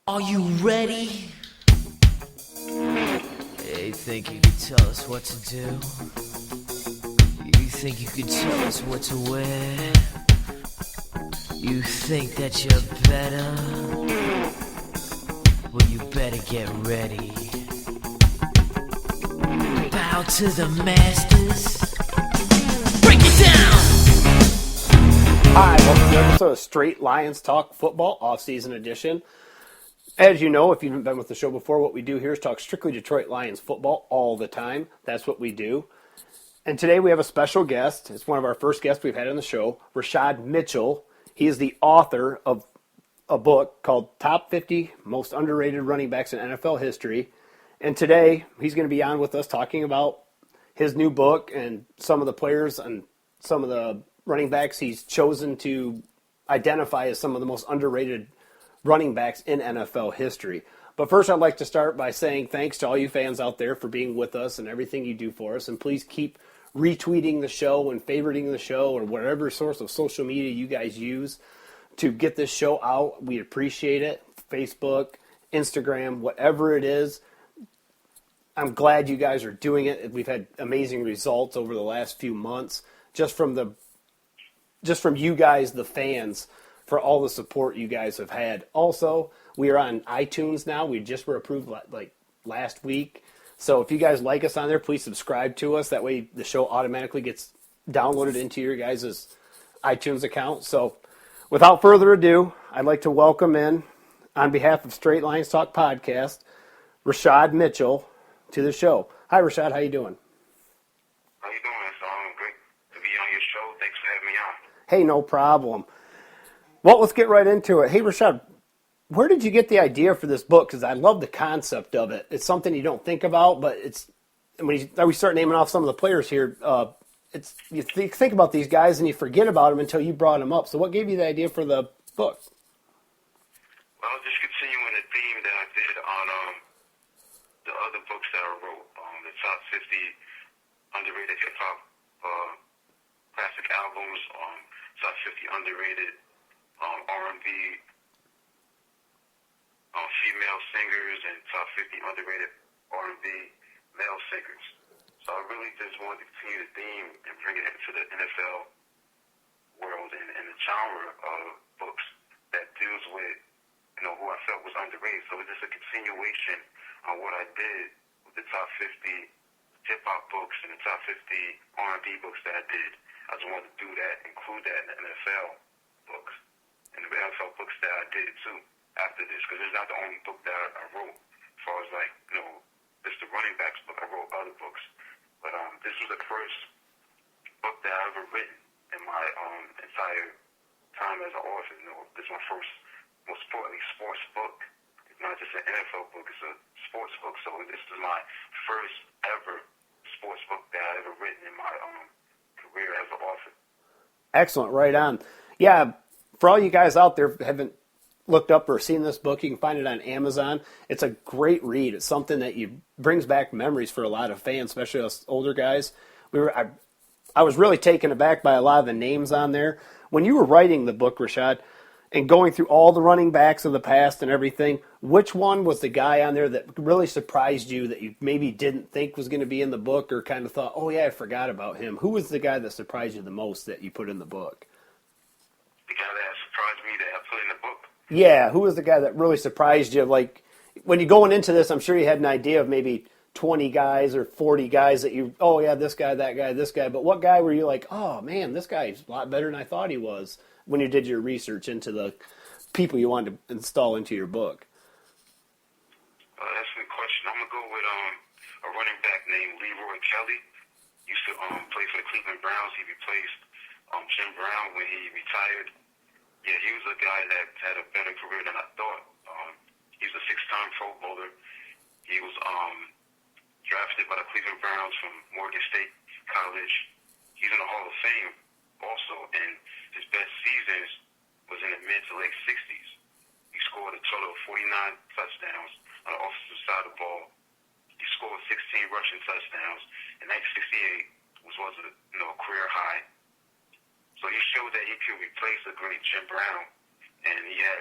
Are you ready? You think you could tell us what to do? You think you could tell us what to wear? You think that you're better? Well, you better get ready. Bow to the masters. Break it down! Hi, welcome to an episode of Straight Lions Talk Football, off-season edition. As you know, if you haven't been with the show before, what we do here is talk strictly Detroit Lions football all the time. That's what we do. And today we have a special guest. It's one of our first guests we've had on the show, Rashad Mitchell. He is the author of a book called Top 50 Most Underrated Running Backs in NFL History. And today he's going to be on with us talking about his new book and some of the players and some of the running backs he's chosen to identify as some of the most underrated running backs in NFL history. But first, I'd like to start by saying thanks to all you fans out there for being with us and everything you do for us. And please keep retweeting the show and favoriting the show or whatever source of social media you guys use to get this show out. We appreciate it. Facebook, Instagram, whatever it is. I'm glad you guys are doing it. We've had amazing results over the last few months just from you guys, the fans, for all the support you guys have had. Also, we are on iTunes now. We just were approved like last week. So if you guys like us on there, please subscribe to us. That way the show automatically gets downloaded into your guys' iTunes account. So without further ado, I'd like to welcome in, on behalf of Straight Lions Talk Podcast, Rashad Mitchell to the show. Hi, Rashad. How you doing? How you doing? It's great to be on your show. Thanks for having me on. Hey, no problem. Well, let's get right into it. Hey, Rashad, where did you get the idea for this book? Because I love the concept of it. It's something you don't think about, but it's when we start naming off some of the players here, you think about these guys and you forget about them until you brought them up. So what gave you the idea for the book? Well, just continuing the theme that I did on the other books that I wrote, the top 50 underrated hip-hop classic albums, top 50 underrated R&B female singers, and top 50 underrated R&B male singers. So I really just wanted to continue the theme and bring it into the NFL world and the genre of books that deals with, who I felt was underrated. So it's just a continuation on what I did with the top 50 hip-hop books and the top 50 R&B books that I did. I just wanted to do that, include that in the NFL books. And the NFL books that I did too after this, because it's not the only book that I wrote as far as just the running backs book. I wrote other books, but this was the first book that I ever written in my entire time as an author. This is my first, most importantly, sports book. It's not just an NFL book; it's a sports book. So this is my first ever sports book that I ever written in my career as an author. Excellent, right on. Yeah, for all you guys out there who haven't looked up or seen this book, you can find it on Amazon. It's a great read. It's something that brings back memories for a lot of fans, especially us older guys. I was really taken aback by a lot of the names on there. When you were writing the book, Rashad, and going through all the running backs of the past and everything, which one was the guy on there that really surprised you that you maybe didn't think was going to be in the book, or kind of thought, oh yeah, I forgot about him? Who was the guy that surprised you the most that you put in the book? The guy that surprised me that I put in the book. Yeah, who was the guy that really surprised you? Like, when you're going into this, I'm sure you had an idea of maybe 20 guys or 40 guys that oh yeah, this guy, that guy, this guy. But what guy were you like, oh man, this guy's a lot better than I thought he was, when you did your research into the people you wanted to install into your book? That's a good question. I'm going to go with a running back named Leroy Kelly. Used to play for the Cleveland Browns. He replaced Jim Brown when he retired. Yeah, he was a guy that had a better career than I thought. He was a 6-time Pro Bowler. He was drafted by the Cleveland Browns from Morgan State College. He's in the Hall of Fame also, and his best seasons was in the mid to late 60s. He scored a total of 49 touchdowns on the offensive side of the ball. He scored 16 rushing touchdowns. In 1968 was a career high. So he showed that he could replace the great Jim Brown, and he had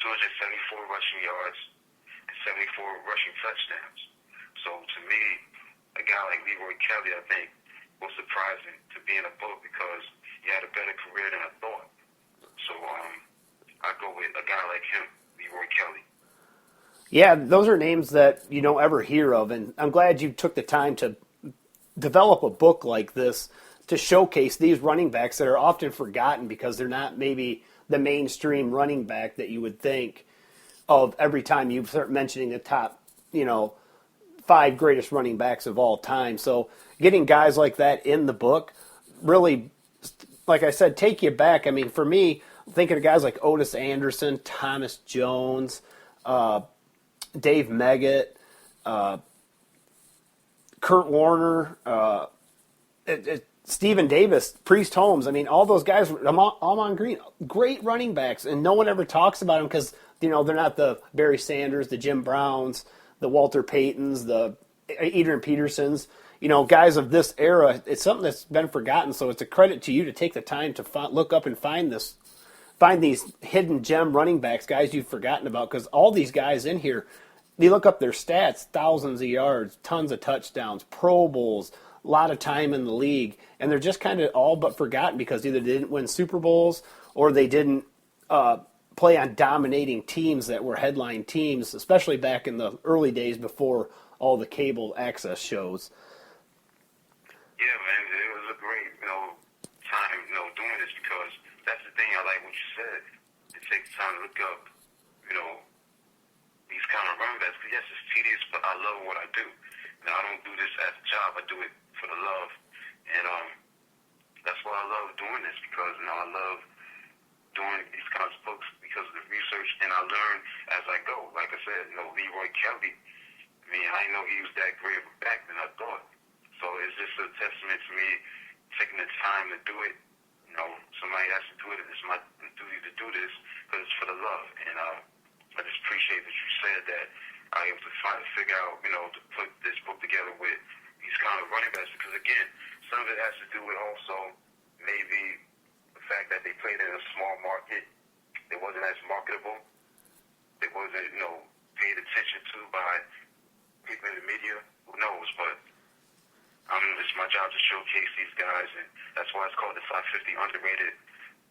274 rushing yards and 74 rushing touchdowns. So to me, a guy like Leroy Kelly, I think, was surprising to be in a book because he had a better career than I thought. So I go with a guy like him, Leroy Kelly. Yeah, those are names that you don't ever hear of, and I'm glad you took the time to develop a book like this to showcase these running backs that are often forgotten because they're not maybe the mainstream running back that you would think of every time you start mentioning the top, 5 greatest running backs of all time. So getting guys like that in the book really, like I said, take you back. I mean, for me, thinking of guys like Otis Anderson, Thomas Jones, Dave Meggett, Kurt Warner, Stephen Davis, Priest Holmes. I mean, all those guys, Amon Green, great running backs, and no one ever talks about them because, they're not the Barry Sanders, the Jim Browns, the Walter Paytons, the Adrian Petersons, guys of this era. It's something that's been forgotten, so it's a credit to you to take the time to look up and find these hidden gem running backs, guys you've forgotten about, because all these guys in here, you look up their stats, thousands of yards, tons of touchdowns, Pro Bowls, a lot of time in the league, and they're just kind of all but forgotten because either they didn't win Super Bowls or they didn't play on dominating teams that were headline teams, especially back in the early days before all the cable access shows. Yeah, man, it was a great, time, doing this because that's the thing I like what you said. It takes time to look up, these kind of running backs. Yes, it's tedious, but I love what I do. I don't do this as a job. I do it for the love, and that's why I love doing this because I love doing these kinds of books because of the research, and I learn as I go. Like I said, Leroy Kelly. I mean, I didn't know he was that great of a back than I thought. So it's just a testament to me taking the time to do it. Somebody has to do it, and it's my duty to do this because it's for the love. And I just appreciate that you said that I was able to figure out, to put this book together with these kind of running backs because, again, some of it has to do with also maybe the fact that they played in a small market. It wasn't as marketable. It wasn't, paid attention to by people in the media. Who knows? But it's my job to showcase these guys, and that's why it's called the 550 underrated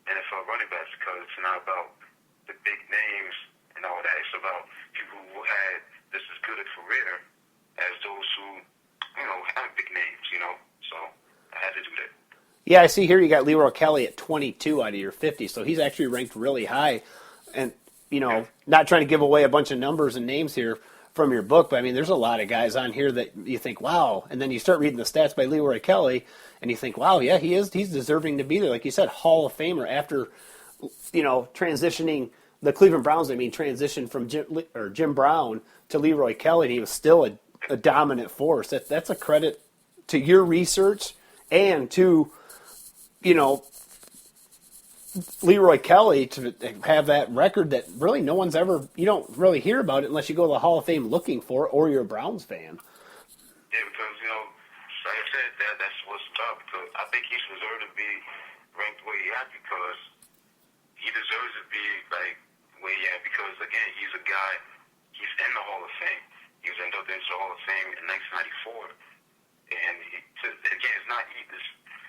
NFL running backs because it's not about the big names and all that. It's about people who had this as good a career as those who, have big names, So I had to do that. Yeah, I see here you got Leroy Kelly at 22 out of your 50, so he's actually ranked really high. And, not trying to give away a bunch of numbers and names here from your book, but I mean, there's a lot of guys on here that you think, wow, and then you start reading the stats by Leroy Kelly, and you think, wow, yeah, he's deserving to be there. Like you said, Hall of Famer after, transitioning the Cleveland Browns, transitioned from Jim Brown to Leroy Kelly, and he was still a dominant force. That's a credit to your research and to, Leroy Kelly to have that record that really no one's ever, you don't really hear about it unless you go to the Hall of Fame looking for it or you're a Browns fan. Yeah, because, like I said, that's what's about because I think he deserves to be ranked where he at because he deserves to be, where he at because, again, he's a guy, he's in the Hall of Fame. He was inducted into the Hall of Fame in 1994. And, again, it's not easy.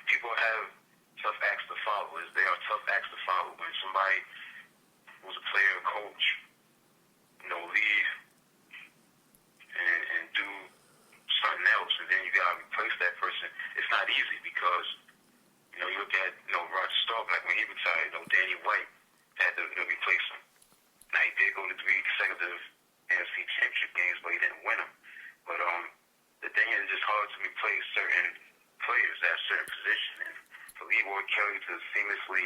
People have tough acts to follow. They are tough acts to follow. When somebody who's a player or coach, leave and do something else, and then you got to replace that person, it's not easy because, you look at, Roger Staubach, like when he retired, Danny White had to replace him. Now, he did go to 3 consecutive NFC championship games, but he didn't win them. But the thing is, it's hard to replace certain players at a certain position. And for Leroy Kelly to seamlessly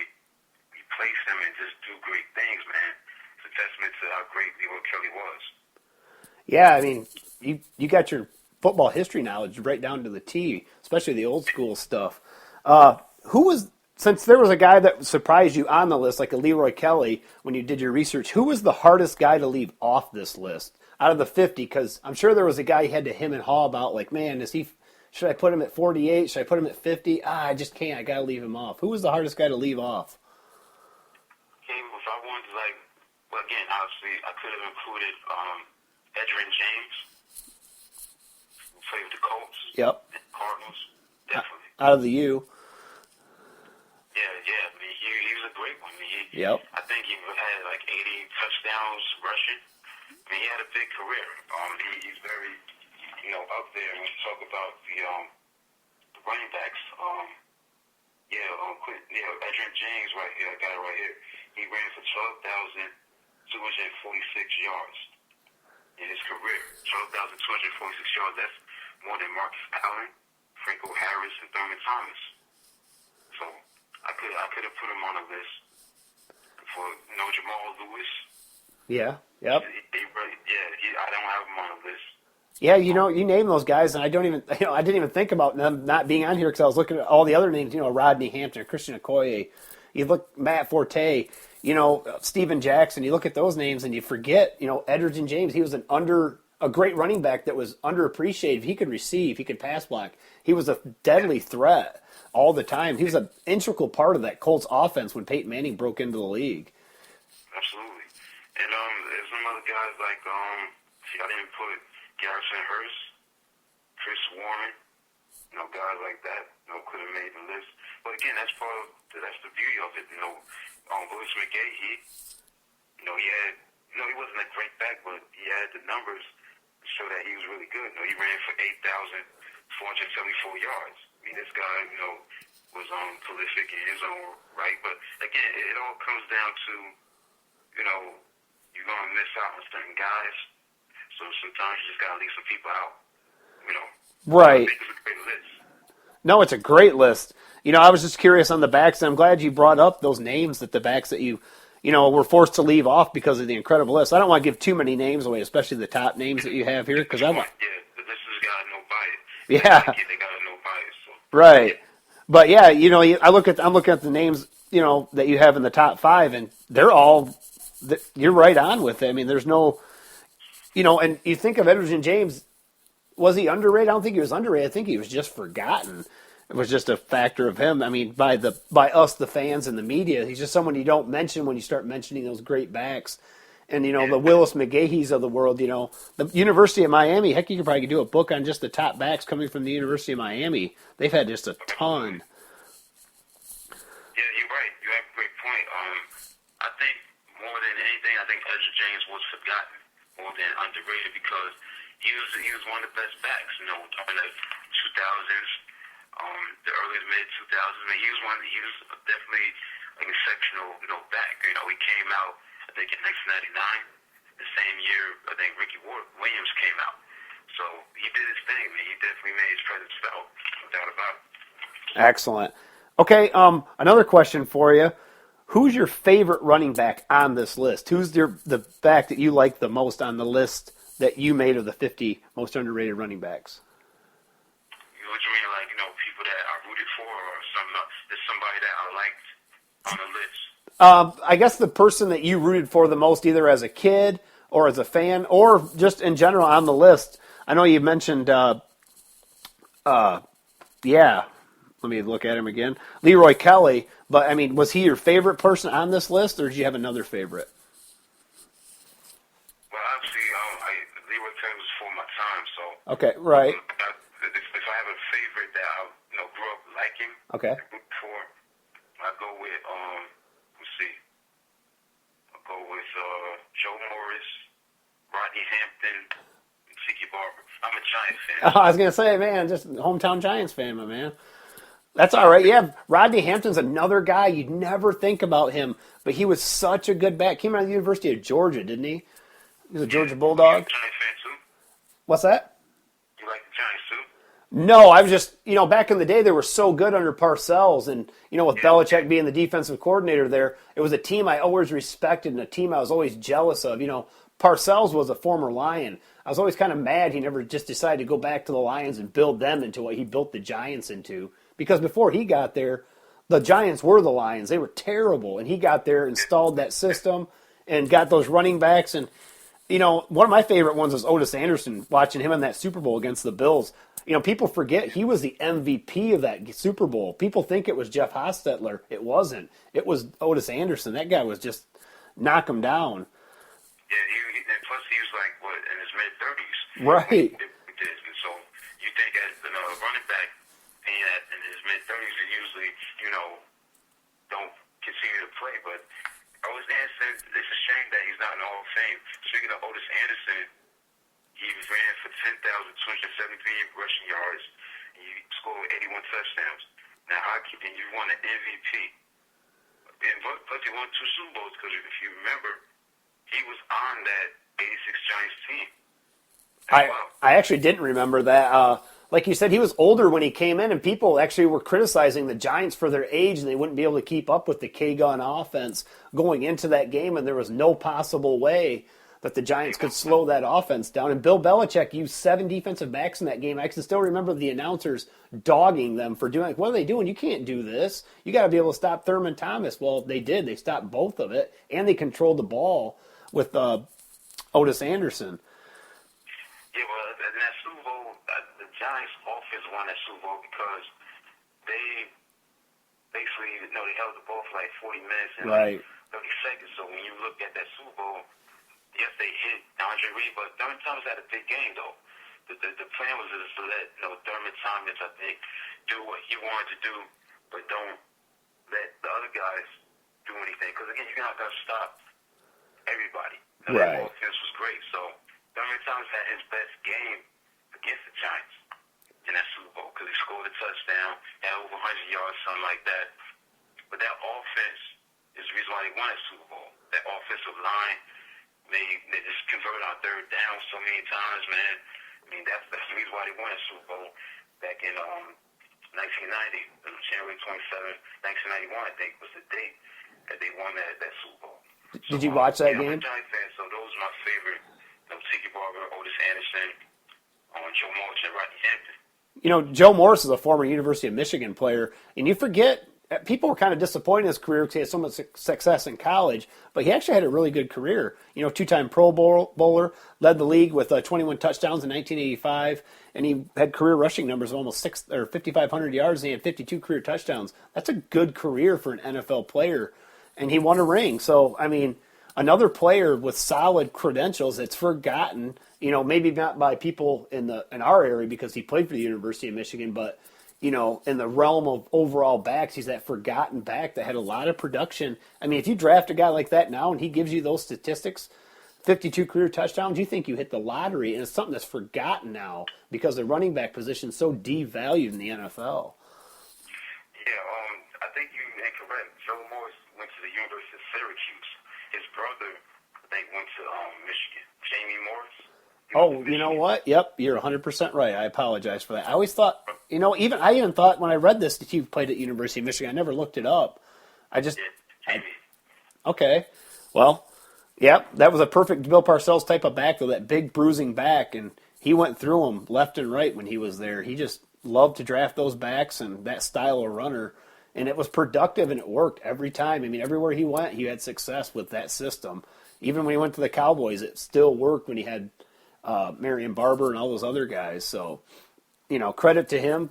replace him and just do great things, man, it's a testament to how great Leroy Kelly was. Yeah, you got your football history knowledge right down to the T, especially the old school stuff. Since there was a guy that surprised you on the list, like a Leroy Kelly, when you did your research, who was the hardest guy to leave off this list out of the 50? Because I'm sure there was a guy you had to him and haw about, like, man, should I put him at 48? Should I put him at 50? I just can't. I got to leave him off. Who was the hardest guy to leave off? If I wanted to, Well, again, obviously, I could have included Edgerrin James, who played with the Colts, Yep. and Cardinals. Definitely. Out of the U. Yeah. I mean, he was a great one. I mean, Yep. I think he had like 80 touchdowns rushing. I mean, he had a big career. He's very, up there when you talk about the running backs. Edgerrin James right here. I got it right here. He ran for 12,246 yards in his career. 12,246 yards. That's more than Marcus Allen, Franco Harris, and Thurman Thomas. So I could have put him on a list for Jamal Lewis. Yeah. Yep. I don't have him on a list. Yeah, you name those guys, and I didn't even think about them not being on here because I was looking at all the other names. Rodney Hampton, Christian Okoye. You look Matt Forte. Steven Jackson. You look at those names and you forget. Edgerrin James. He was a great running back that was underappreciated. He could receive. He could pass block. He was a deadly threat all the time. He was an integral part of that Colts offense when Peyton Manning broke into the league. Absolutely. And there's some other guys like I didn't put Garrison Hurst, Chris Warren, guys like that, could have made the list. But again, that's the beauty of it. Willis McGahee, he had, he wasn't a great back, but he had the numbers to show that he was really good. He ran for 8,474 yards. I mean, this guy, was prolific in his own right. But again, it all comes down to, you're going to miss out on certain guys. So sometimes you just got to leave some people out, Right. I think it's a great list. No, it's a great list. I was just curious on the backs, and I'm glad you brought up those names that the backs that you were forced to leave off because of the incredible list. I don't want to give too many names away, especially the top names that you have here, because I'm. Yeah, the list has got no bias. Yeah. They got no bias. So. Right. But yeah, I'm looking at the names, that you have in the top 5, and they're all. You're right on with it. I mean, there's no. And you think of Edgerrin James, was he underrated? I don't think he was underrated. I think he was just forgotten. It was just a factor of him. I mean, by us, the fans and the media, he's just someone you don't mention when you start mentioning those great backs. And, the Willis McGahees of the world, the University of Miami, heck, you could probably do a book on just the top backs coming from the University of Miami. They've had just a ton. Yeah, you're right. You have a great point. I think more than anything, I think Edgerrin James was forgotten more than underrated because he was one of the best backs, during the 2000s, the early to mid 2000s. I mean, he was definitely an exceptional, back. He came out, I think, in 1999, the same year I think Ricky Williams came out. So he did his thing, man. He definitely made his presence felt, no doubt about it. Excellent. Okay, another question for you. Who's your favorite running back on this list? Who's the back that you like the most on the list that you made of the 50 most underrated running backs? What do you mean, like, people that I rooted for, or there's somebody that I liked on the list? I guess the person that you rooted for the most, either as a kid or as a fan, or just in general on the list. I know you mentioned, let me look at him again, Leroy Kelly. But, I mean, was he your favorite person on this list, or did you have another favorite? Well, obviously, Leroy Kelly was before my time, so... Okay, right. If I have a favorite that I grew up liking, okay, before, I go with, let's see, I'll go with Joe Morris, Rodney Hampton, and Tiki Barber. I'm a Giants fan. I was going to say, man, just hometown Giants fan, my man. That's all right. Yeah, Rodney Hampton's another guy. You'd never think about him, but he was such a good back. Came out of the University of Georgia, didn't he? He was a Georgia Bulldog. You a Giants fan, too? What's that? You like the Giants, too? No, I was just, back in the day, they were so good under Parcells. And, with Belichick being the defensive coordinator there, it was a team I always respected and a team I was always jealous of. Parcells was a former Lion. I was always kind of mad he never just decided to go back to the Lions and build them into what he built the Giants into. Because before he got there, the Giants were the Lions. They were terrible. And he got there, installed that system, and got those running backs. And, one of my favorite ones was Otis Anderson, watching him in that Super Bowl against the Bills. People forget he was the MVP of that Super Bowl. People think it was Jeff Hostetler. It wasn't. It was Otis Anderson. That guy was just knock him down. Yeah, and plus he was like what in his mid 30s when he Right. did this, and so you think as a running back being in his mid 30s, they usually don't continue to play. But Otis Anderson, it's a shame that he's not in the Hall of Fame. Speaking of Otis Anderson, he ran for 10,273 rushing yards. And he scored 81 touchdowns. Now, and you won an MVP. And plus, he won 2 Super Bowls because if you remember, he was on that 86 Giants team. I actually didn't remember that. Like you said, he was older when he came in, and people actually were criticizing the Giants for their age, and they wouldn't be able to keep up with the K-Gun offense going into that game, and there was no possible way that the Giants could slow that offense down. And Bill Belichick used 7 defensive backs in that game. I can still remember the announcers dogging them for doing, like, what are they doing? You can't do this. You got to be able to stop Thurman Thomas. Well, they did. They stopped both of it, and they controlled the ball with Otis Anderson. Yeah, well, in that Super Bowl, the Giants' offense won that Super Bowl because they basically, they held the ball for like 40 minutes and Right. like 30 seconds. So when you look at that Super Bowl, yes, they hit Andre Reed, but Thurman Thomas had a big game, though. The plan was just to let Thurman Thomas, I think, do what he wanted to do, but don't let the other guys do anything. Because, again, you're not going to stop everybody. Right. That offense was great. So Thurman Thomas had his best game against the Giants in that Super Bowl because he scored a touchdown, had over 100 yards, something like that. But that offense is the reason why they won that Super Bowl. That offensive line, they just converted on third down so many times, man. I mean, that's the reason why they won that Super Bowl back in 1990, January 27th, 1991, I think, was the date that they won that Super Bowl. Did you watch that game? I'm a Giants fan, so those are my favorite. Tiki Barber, Otis Anderson, Joe Morris, and Rodney Hampton. Joe Morris is a former University of Michigan player, and you forget, people were kind of disappointed in his career because he had so much success in college, but he actually had a really good career. 2-time Pro Bowler, led the league with 21 touchdowns in 1985, and he had career rushing numbers of almost 5,500 yards, and he had 52 career touchdowns. That's a good career for an NFL player, and he won a ring. So, I mean, another player with solid credentials that's forgotten, maybe not by people in our area because he played for the University of Michigan, but in the realm of overall backs, he's that forgotten back that had a lot of production. I mean, if you draft a guy like that now and he gives you those statistics, 52 career touchdowns, you think you hit the lottery, and it's something that's forgotten now because the running back position is so devalued in the NFL. Yeah, I think you're incorrect. Joe Morris went to the University of Syracuse. His brother, I think, went to Michigan. Jamie Morris. Oh, you know what? Yep, you're 100% right. I apologize for that. I always thought, I even thought when I read this that you played at University of Michigan. I never looked it up. Okay. Well, yep, that was a perfect Bill Parcells type of back, though, that big bruising back, and he went through them left and right when he was there. He just loved to draft those backs and that style of runner, and it was productive, and it worked every time. I mean, everywhere he went, he had success with that system. Even when he went to the Cowboys, it still worked when he had Marion Barber and all those other guys. So, credit to him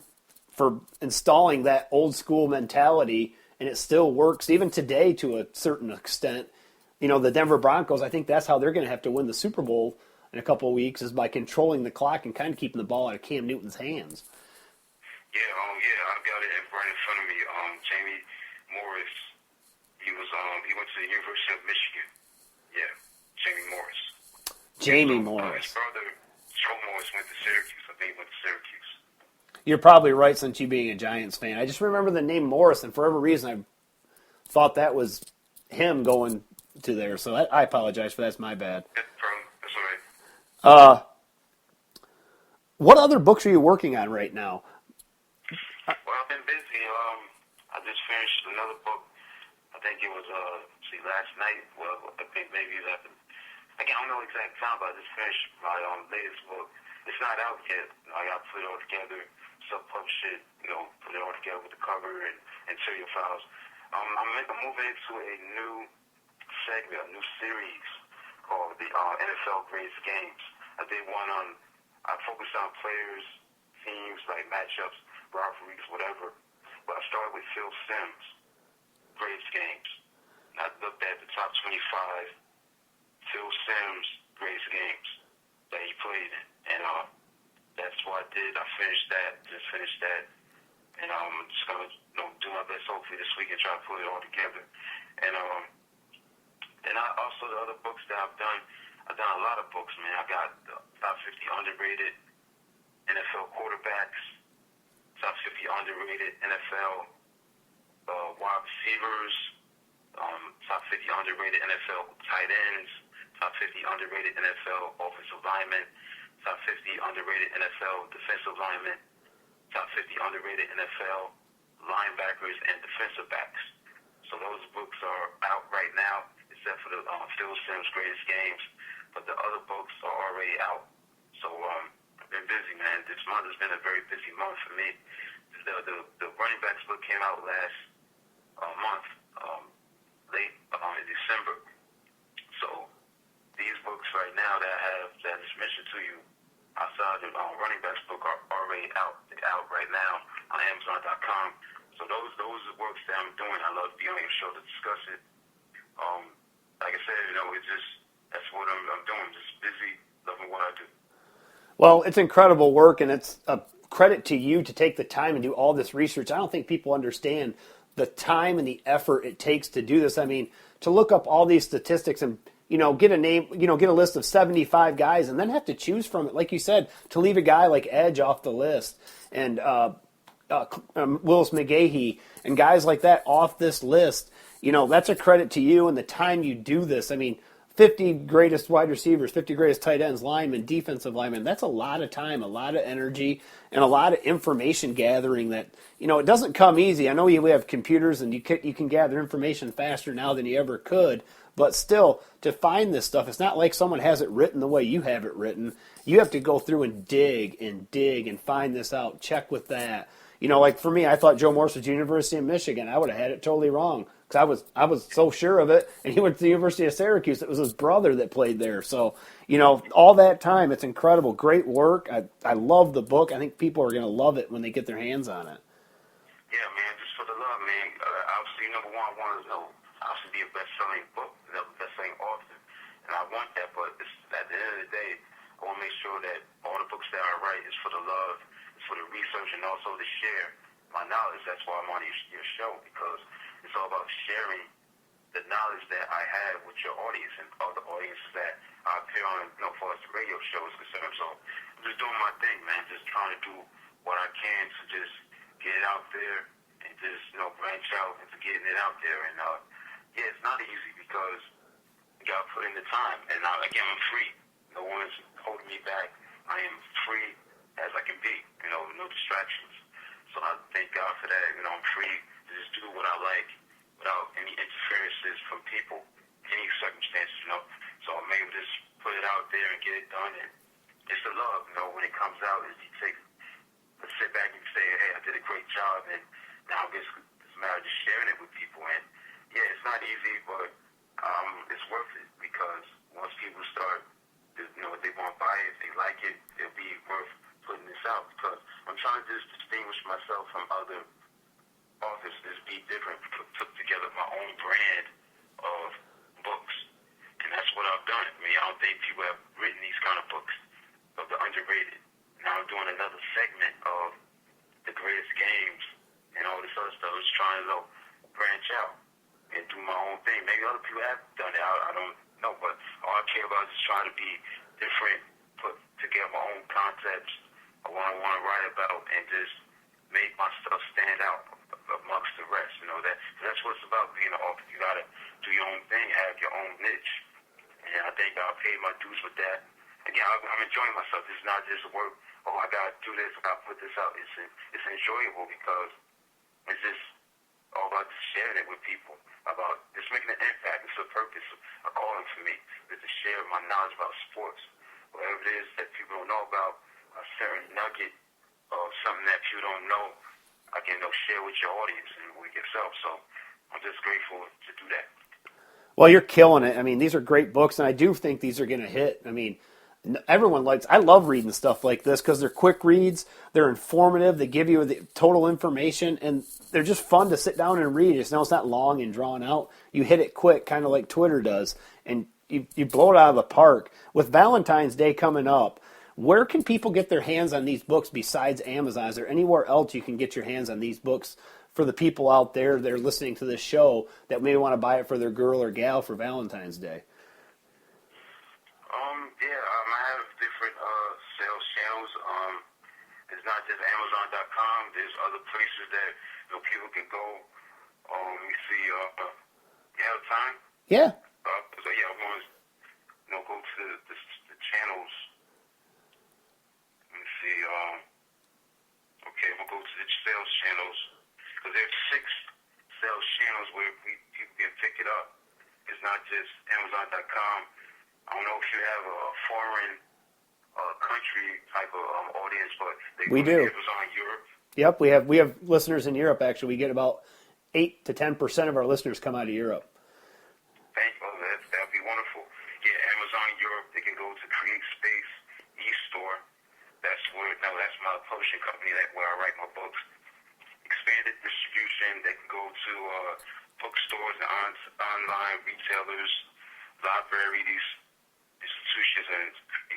for installing that old school mentality, and it still works even today to a certain extent. The Denver Broncos, I think that's how they're going to have to win the Super Bowl in a couple of weeks, is by controlling the clock and kind of keeping the ball out of Cam Newton's hands. Yeah, I've got it right in front of me. Jamie Morris, he went to the University of Michigan. Yeah, Jamie Morris. Jamie Morris. His brother, Joe Morris, went to Syracuse. I think he went to Syracuse. You're probably right, since you being a Giants fan. I just remember the name Morris, and for every reason I thought that was him going to there. So I apologize for that. That's my bad. That's all right. What other books are you working on right now? Well, I've been busy. I just finished another book. I think it was last night. Well, I think maybe it happened. I don't know the exact time, but I just finished my latest book. It's not out yet. I got to put it all together, self-publish it, put it all together with the cover and interior files. I'm moving into a new segment, a new series called the NFL Greatest Games. I did one I focused on players, teams, like matchups, rivalries, whatever. But I started with Phil Simms' Greatest Games. And I looked at the top 25 Phil Simms' greatest games that he played in. And that's what I did. I just finished that. And I'm just going to do my best hopefully this week and try to put it all together. And also the other books that I've done a lot of books, man. I got the top 50 underrated NFL quarterbacks, top 50 underrated NFL wide receivers, top 50 underrated NFL tight ends, top 50 underrated NFL offensive linemen, top 50 underrated NFL defensive linemen, top 50 underrated NFL linebackers and defensive backs. So those books are out right now, except for the Phil Simms' greatest games. But the other books are already out. So I've been busy, man. This month has been a very busy month for me. The running backs book came out last month, late in December. So these books right now that I just mentioned to you outside the running backs book are already out. They're out right now on Amazon.com. So those are works that I'm doing. I love being on your show to discuss it. Like I said, it's just that's what I'm doing. Just busy, loving what I do. Well, it's incredible work, and it's a credit to you to take the time and do all this research. I don't think people understand the time and the effort it takes to do this. I mean, to look up all these statistics and get a name, get a list of 75 guys, and then have to choose from it, like you said, to leave a guy like Edge off the list, and Willis McGahee and guys like that off this list. That's a credit to you and the time you do this. I mean, 50 greatest wide receivers, 50 greatest tight ends, linemen, defensive linemen. That's a lot of time, a lot of energy, and a lot of information gathering that, it doesn't come easy. I know we have computers and you can gather information faster now than you ever could, but still, to find this stuff, it's not like someone has it written the way you have it written. You have to go through and dig and find this out, check with that. Like for me, I thought Joe Morse was University of Michigan. I would have had it totally wrong. I was so sure of it, and he went to the University of Syracuse. It was his brother that played there. So, all that time, it's incredible. Great work. I love the book. I think people are going to love it when they get their hands on it. Yeah, man, just for the love, man. Obviously, number one, I want to obviously be a best-selling book, best-selling author, and I want that. But at the end of the day, I want to make sure that all the books that I write is for the love, it's for the research, and also to share my knowledge. That's why I'm on your show, because it's all about sharing the knowledge that I have with your audience and other audiences that I appear on, as far as the radio show is concerned. So I'm just doing my thing, man. Just trying to do what I can to just get it out there and just, branch out into getting it out there. And, yeah, it's not easy because you got to put in the time. And, again, I'm free. No one's holding me back. I am free as I can be, no distractions. So I thank God for that. I'm free to just do what I like without any interferences from people, any circumstances, So I'm able to just put it out there and get it done. And it's the love, when it comes out, is you sit back and say, hey, I did a great job, and now it's a matter of just sharing it with people. And, yeah, it's not easy, but it's worth it because once people start, they want to buy it, if they like it, it'll be worth putting this out because I'm trying to just distinguish myself from other authors, just be different, put together my own brand of books. And that's what I've done. I mean, I don't think people have written these kind of books of the underrated. Now I'm doing another segment of the greatest games and all this other stuff. Just trying to branch out and do my own thing. Maybe other people have done it. I don't know, but all I care about is just trying to be different, put together my own concepts of what I want to write about, and just make my stuff stand out amongst the rest. That's what it's about being an author. You got to do your own thing, have your own niche. And I think I'll pay my dues with that. Again, I'm enjoying myself. This is not just work. Oh, I got to do this. I got to put this out. It's enjoyable because it's just all about just sharing it with people, about just making an impact. It's a purpose, a calling for me, is to share my knowledge about sports. Whatever it is that people don't know about, a certain nugget of something that you don't know, I can share with your audience and with yourself. So I'm just grateful to do that. Well, you're killing it. I mean, these are great books, and I do think these are going to hit. I mean, I love reading stuff like this because they're quick reads, they're informative, they give you the total information, and they're just fun to sit down and read. It's not long and drawn out. You hit it quick, kind of like Twitter does, and you blow it out of the park. With Valentine's Day coming up, where can people get their hands on these books besides Amazon? Is there anywhere else you can get your hands on these books for the people out there that are listening to this show that may want to buy it for their girl or gal for Valentine's Day? I have different sales channels. It's not just Amazon.com. There's other places that people can go. Let me see. You have time? Yeah. I'm going to go to the channels. Let me see. Okay, we'll go to the sales channels because there's 6 sales channels where people can pick it up. It's not just Amazon.com. I don't know if you have a foreign country type of audience, but we do. Amazon Europe. Yep, we have listeners in Europe. Actually, we get about 8 to 10% of our listeners come out of Europe. That'd be wonderful. Yeah, Amazon Europe. They can go to Create Space eStore. That's my publishing company. Where I write my books. Expanded distribution. They can go to bookstores and online retailers, libraries, institutions, and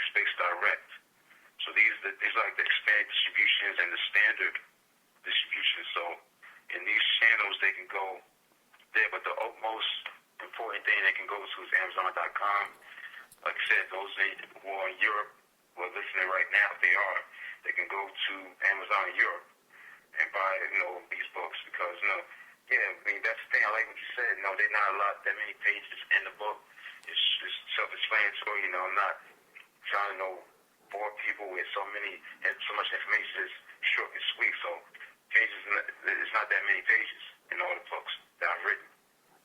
Space Direct. So these are like the expanded distributions and the standard distribution. So in these channels they can go there, but the utmost important thing they can go to is Amazon.com. Like I said, those who are in Europe who are listening right now, they can go to Amazon Europe and buy these books because that's the thing. I like what you said. They're not that many pages in the book. It's self-explanatory. I'm not trying to bore people with so much information. It's short and sweet. So it's not that many pages in all the books that I've written.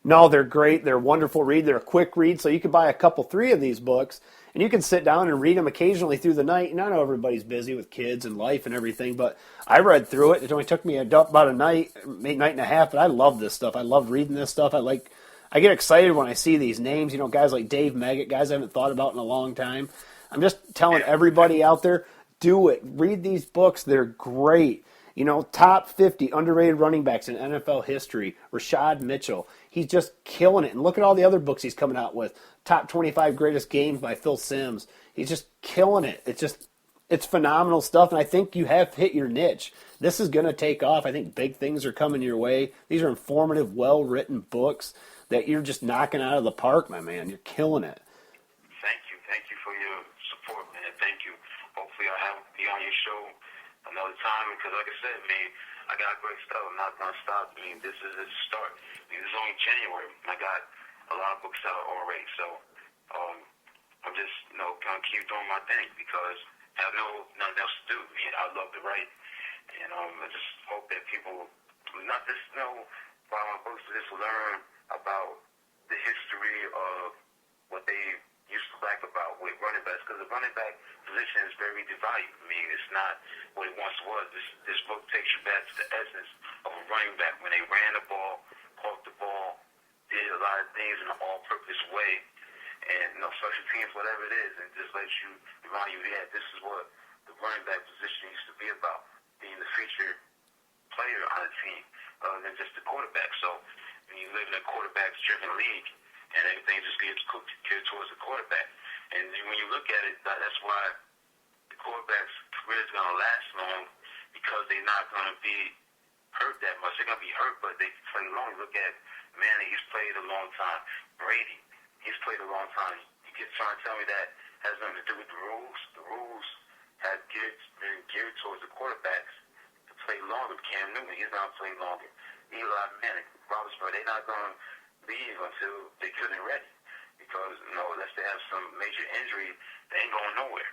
No, they're great. They're a wonderful read. They're a quick read, so you can buy a couple, 3 of these books, and you can sit down and read them occasionally through the night. And I know everybody's busy with kids and life and everything, but I read through it. It only took me about a night, maybe night and a half, but I love this stuff. I love reading this stuff. I get excited when I see these names, guys like Dave Maggott, guys I haven't thought about in a long time. I'm just telling everybody out there, do it. Read these books. They're great. Top 50 underrated running backs in NFL history. Rashad Mitchell. He's just killing it. And look at all the other books he's coming out with. Top 25 greatest games by Phil Simms. He's just killing it. It's phenomenal stuff, and I think you have hit your niche. This is going to take off. I think big things are coming your way. These are informative, well-written books that you're just knocking out of the park, my man. You're killing it. Thank you for your support, man. Thank you. Hopefully I'll be on your show another time because, like I said, I got great stuff. I'm not going to stop. This is a start. This is only January. I got a lot of books out already, so I'm just, kind of keep doing my thing because I have nothing else to do. I love to write, and I just hope that people not just know about my books, but just learn about the history of what they used to like about with running backs, because the running back position is very devalued. It's not what it once was. This book takes you back to the essence of a running back when they ran the ball, caught the ball, did a lot of things in an all-purpose way, and special teams, whatever it is, and just let you remind you, this is what the running back position used to be about, being the featured player on a team other than just the quarterback. So when you live in a quarterback-driven league, and everything just gets geared towards the quarterback. And when you look at it, that's why the quarterback's career is going to last long, because they're not going to be hurt that much. They're going to be hurt, but they can play long. Look at Manning, he's played a long time. Brady, he's played a long time. You get trying to tell me that has nothing to do with the rules? The rules have been geared towards the quarterbacks to play longer. Cam Newton, he's not playing longer. Eli Manning, Roethlisberger, they're not going to leave until they couldn't ready, because unless they have some major injury, they ain't going nowhere.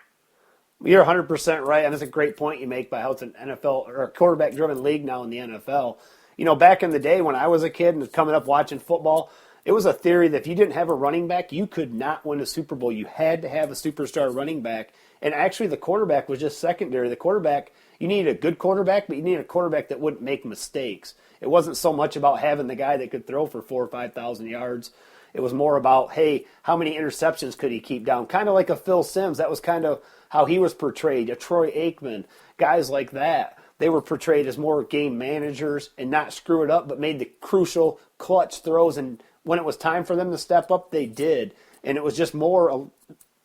You're 100% right, and that's a great point you make by how it's an NFL or a quarterback-driven league now in the NFL. Back in the day when I was a kid and was coming up watching football, it was a theory that if you didn't have a running back, you could not win a Super Bowl. You had to have a superstar running back, and actually the quarterback was just secondary. The quarterback, you needed a good quarterback, but you needed a quarterback that wouldn't make mistakes. It wasn't so much about having the guy that could throw for 4,000 or 5,000 yards. It was more about, hey, how many interceptions could he keep down? Kind of like a Phil Simms. That was kind of how he was portrayed. A Troy Aikman, guys like that. They were portrayed as more game managers and not screw it up, but made the crucial clutch throws. And when it was time for them to step up, they did. and it was just more.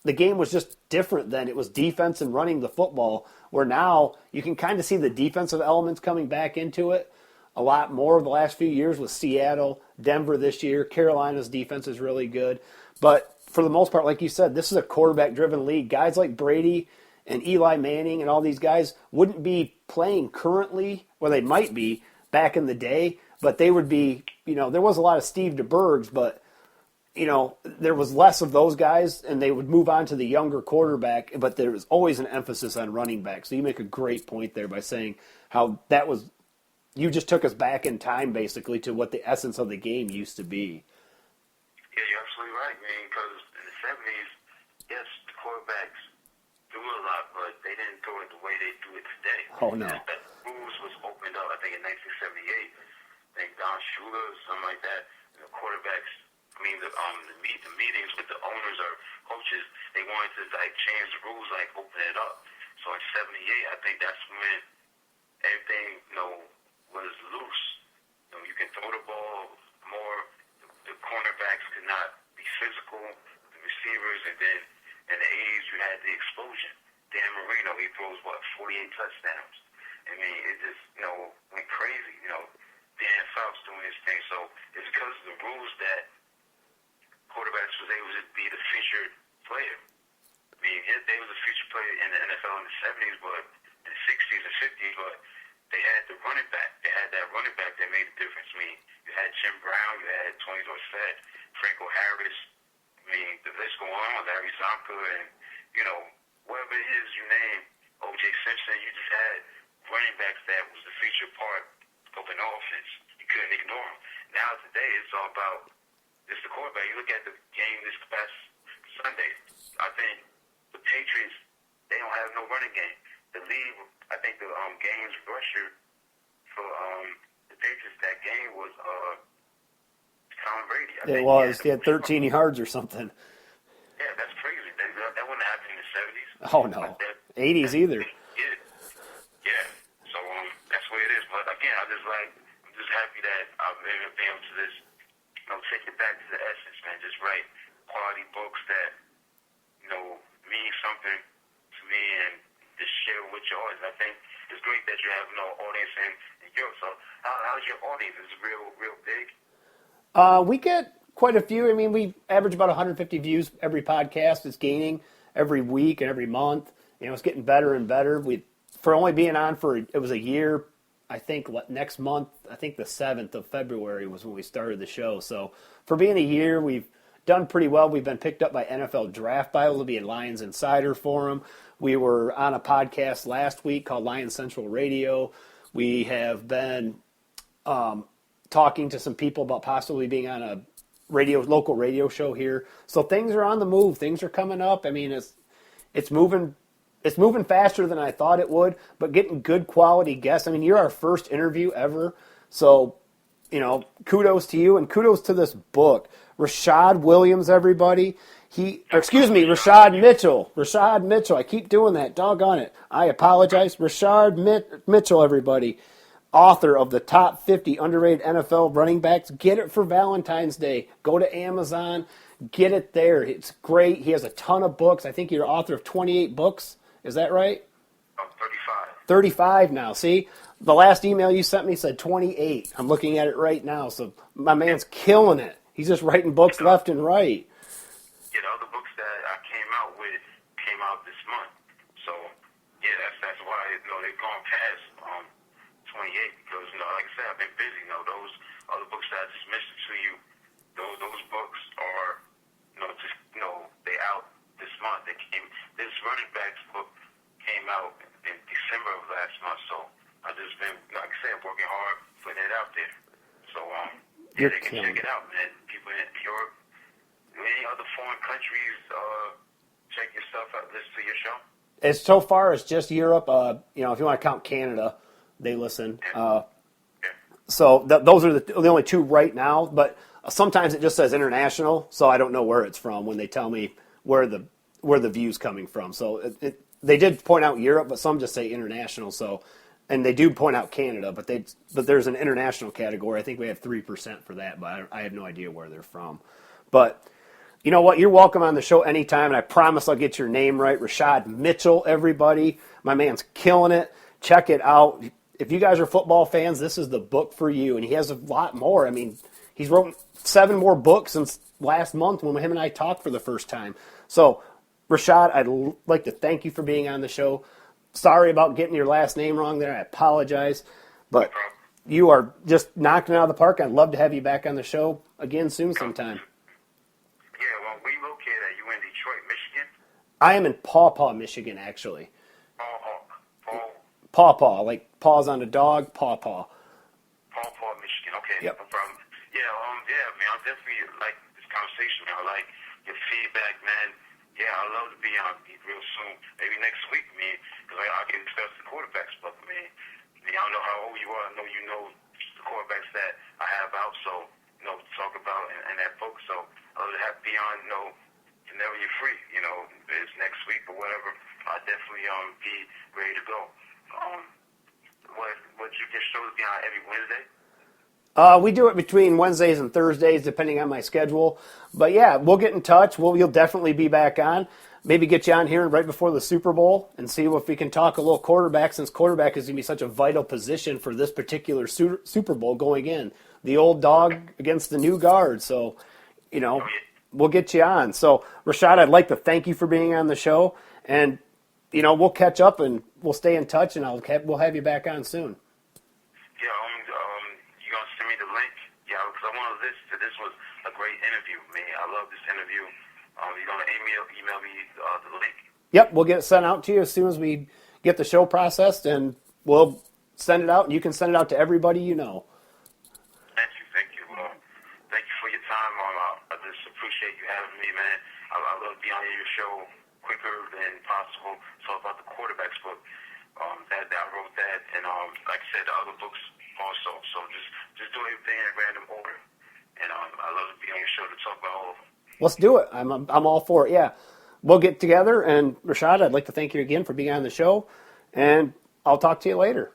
The game was just different then. It was defense and running the football, where now you can kind of see the defensive elements coming back into it a lot more the last few years with Seattle, Denver this year. Carolina's defense is really good. But for the most part, like you said, this is a quarterback-driven league. Guys like Brady and Eli Manning and all these guys wouldn't be playing currently, well, they might be back in the day, but they would be, there was a lot of Steve DeBergs, but there was less of those guys, and they would move on to the younger quarterback, but there was always an emphasis on running back. So you make a great point there by saying how that was, you just took us back in time, basically, to what the essence of the game used to be. Yeah, you're absolutely right, man, because in the 70s, yes, the quarterbacks threw a lot, but they didn't throw it the way they do it today. Oh, no. That rules was opened up, I think, in 1978. I think Don Shula or something like that, the quarterbacks, the meetings with the owners or coaches, they wanted to change the rules, open it up. So in '78, I think that's when everything was loose. You can throw the ball more. The cornerbacks could not be physical. The receivers, and then in the '80s you had the explosion. Dan Marino, he throws 48 touchdowns. I mean, it just went crazy. Dan Fouts doing his thing. So it's because of the rules that quarterbacks was able to be the featured player. I mean, they was a featured player in the NFL in the 70s, but in the 60s and 50s, but they had the running back. They had that running back that made a difference. I mean, you had Jim Brown, you had Tony Dorsett, Franco Harris. I mean, the list go on, Larry Zonka, and, whoever it is you name, O.J. Simpson, you just had running backs that was the featured part of an offense. You couldn't ignore them. Now today, it's all about it's the quarterback. You look at the game this past Sunday. I think the Patriots, they don't have no running game. The lead, I think the game's rusher for the Patriots that game was Tom Brady. He had 13 yards or something. Yeah, that's crazy. That wouldn't happen in the 70s. Oh, no. 80s either. Yeah. So that's what it is. But again, I'm just happy that I've been able to this. Take it back to the essence, man. Just write quality books that, mean something to me and just share with your audience. I think it's great that you have no audience in Europe. So how's your audience? Is it real big? We get quite a few. I mean, we average about 150 views every podcast. It's gaining every week and every month. It's getting better and better. For only being on it was a year. I think next month, I think the 7th of February was when we started the show. So for being a year, we've done pretty well. We've been picked up by NFL Draft Bible to be a Lions Insider Forum. We were on a podcast last week called Lions Central Radio. We have been talking to some people about possibly being on a local radio show here. So things are on the move. Things are coming up. I mean, it's moving. It's moving faster than I thought it would, but getting good quality guests. I mean, you're our first interview ever, so, kudos to you and kudos to this book. Rashad Williams, everybody. Rashad Mitchell. Rashad Mitchell. I keep doing that. Doggone it. I apologize. Rashad Mitchell, everybody. Author of the top 50 underrated NFL running backs. Get it for Valentine's Day. Go to Amazon. Get it there. It's great. He has a ton of books. I think you're author of 28 books. Is that right? 35. 35 now. See, the last email you sent me said 28. I'm looking at it right now. So my man's killing it. He's just writing books left and right. Yeah, the other books that I came out with came out this month. So, yeah, that's why they've gone past 28 because, like I said, I've been busy. Those other books that I just mentioned to you, those books are, they out this month. This running backs book came out in December of last month, so I've just been, like I said, working hard, putting it out there. So, they can check it out, man. People in Europe, any other foreign countries, check your stuff out, listen to your show? So far, it's just Europe. If you want to count Canada, they listen. So those are the only two right now, but sometimes it just says international, so I don't know where it's from when they tell me where the view's coming from. So they did point out Europe, but some just say international. So, and they do point out Canada, but there's an international category. I think we have 3% for that, but I have no idea where they're from. But You know what? You're welcome on the show anytime, and I promise I'll get your name right. Rashad Mitchell, everybody. My man's killing it. Check it out. If you guys are football fans, this is the book for you, and he has a lot more. I mean, he's wrote 7 more books since last month when him and I talked for the first time. So, Rashad, I'd like to thank you for being on the show. Sorry about getting your last name wrong there. I apologize. But you are just knocking it out of the park. I'd love to have you back on the show again soon sometime. Yeah, well, where you located at? You in Detroit, Michigan? I am in Paw Paw, Michigan, actually. Paul, Paw Paw, like paws on a dog, Paw Paw. Michigan. Okay, Yep. no problem. Yeah, man, I definitely like this conversation, man. I like your feedback, man. Yeah, I'd love to be on real soon. Maybe next week, man, because I get discuss the quarterbacks, but, man, I don't know how old you are. I know you know the quarterbacks that I have out, so, talk about and that book. So I'd love to be on, whenever you're free, it's next week or whatever. I'll definitely be ready to go. What you get shows be on every Wednesday? We do it between Wednesdays and Thursdays, depending on my schedule. But yeah, we'll get in touch. You'll definitely be back on. Maybe get you on here right before the Super Bowl and see if we can talk a little quarterback, since quarterback is going to be such a vital position for this particular Super Bowl going in. The old dog against the new guard. So, we'll get you on. So, Rashad, I'd like to thank you for being on the show. And, we'll catch up and we'll stay in touch, and we'll have you back on soon. Yeah, you gonna send me the link? Yeah, because I want to listen to this. Was a great interview, man. I love this interview. You gonna email me the link? Yep, we'll get it sent out to you as soon as we get the show processed, and we'll send it out, and you can send it out to everybody you know. Thank you. Thank you for your time. I just appreciate you having me, man. I love to be on your show quicker than possible. So about the quarterbacks book, that I wrote that, and like I said, the other books also. So just do everything in random order, and I love to be on your show to talk about all of them. Let's do it. I'm all for it. Yeah, we'll get together. And Rashad, I'd like to thank you again for being on the show, and I'll talk to you later.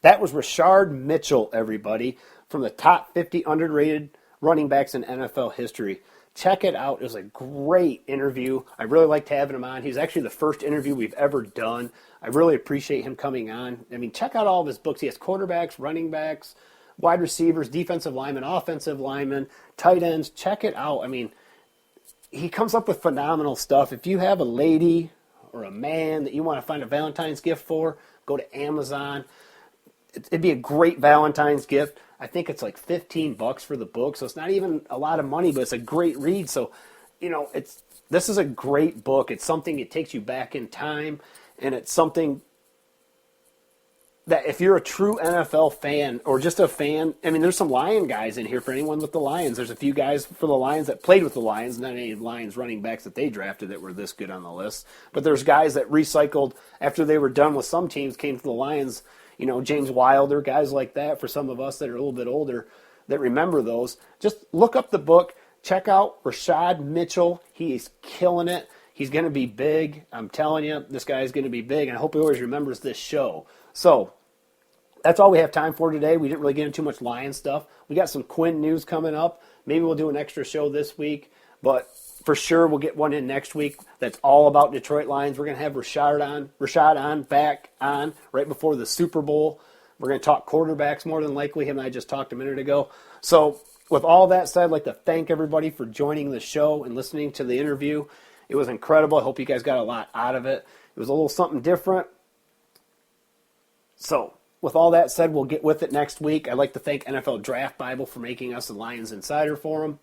That was Rashad Mitchell, everybody, from the top 50 underrated running backs in NFL history. Check it out. It was a great interview. I really liked having him on. He's actually the first interview we've ever done. I really appreciate him coming on. I mean, check out all of his books. He has quarterbacks, running backs, wide receivers, defensive linemen, offensive linemen, tight ends. Check it out. I mean, he comes up with phenomenal stuff. If you have a lady or a man that you want to find a Valentine's gift for, go to Amazon. It'd be a great Valentine's gift. I think it's like $15 for the book, so it's not even a lot of money, but it's a great read. So, this is a great book. It's something that takes you back in time, and it's something that if you're a true NFL fan or just a fan, I mean, there's some Lion guys in here for anyone with the Lions. There's a few guys for the Lions that played with the Lions, not any Lions running backs that they drafted that were this good on the list. But there's guys that recycled after they were done with some teams, came to the Lions. James Wilder, guys like that, for some of us that are a little bit older that remember those. Just look up the book. Check out Rashad Mitchell. He is killing it. He's going to be big. I'm telling you, this guy is going to be big, and I hope he always remembers this show. So that's all we have time for today. We didn't really get into too much Lion stuff. We got some Quinn news coming up. Maybe we'll do an extra show this week, but for sure we'll get one in next week that's all about Detroit Lions. We're going to have Rashad back on right before the Super Bowl. We're going to talk quarterbacks more than likely. Him and I just talked a minute ago. So with all that said, I'd like to thank everybody for joining the show and listening to the interview. It was incredible. I hope you guys got a lot out of it. It was a little something different. So with all that said, we'll get with it next week. I'd like to thank NFL Draft Bible for making us the Lions Insider Forum.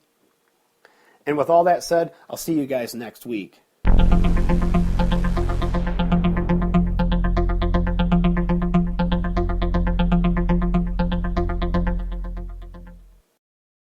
And with all that said, I'll see you guys next week.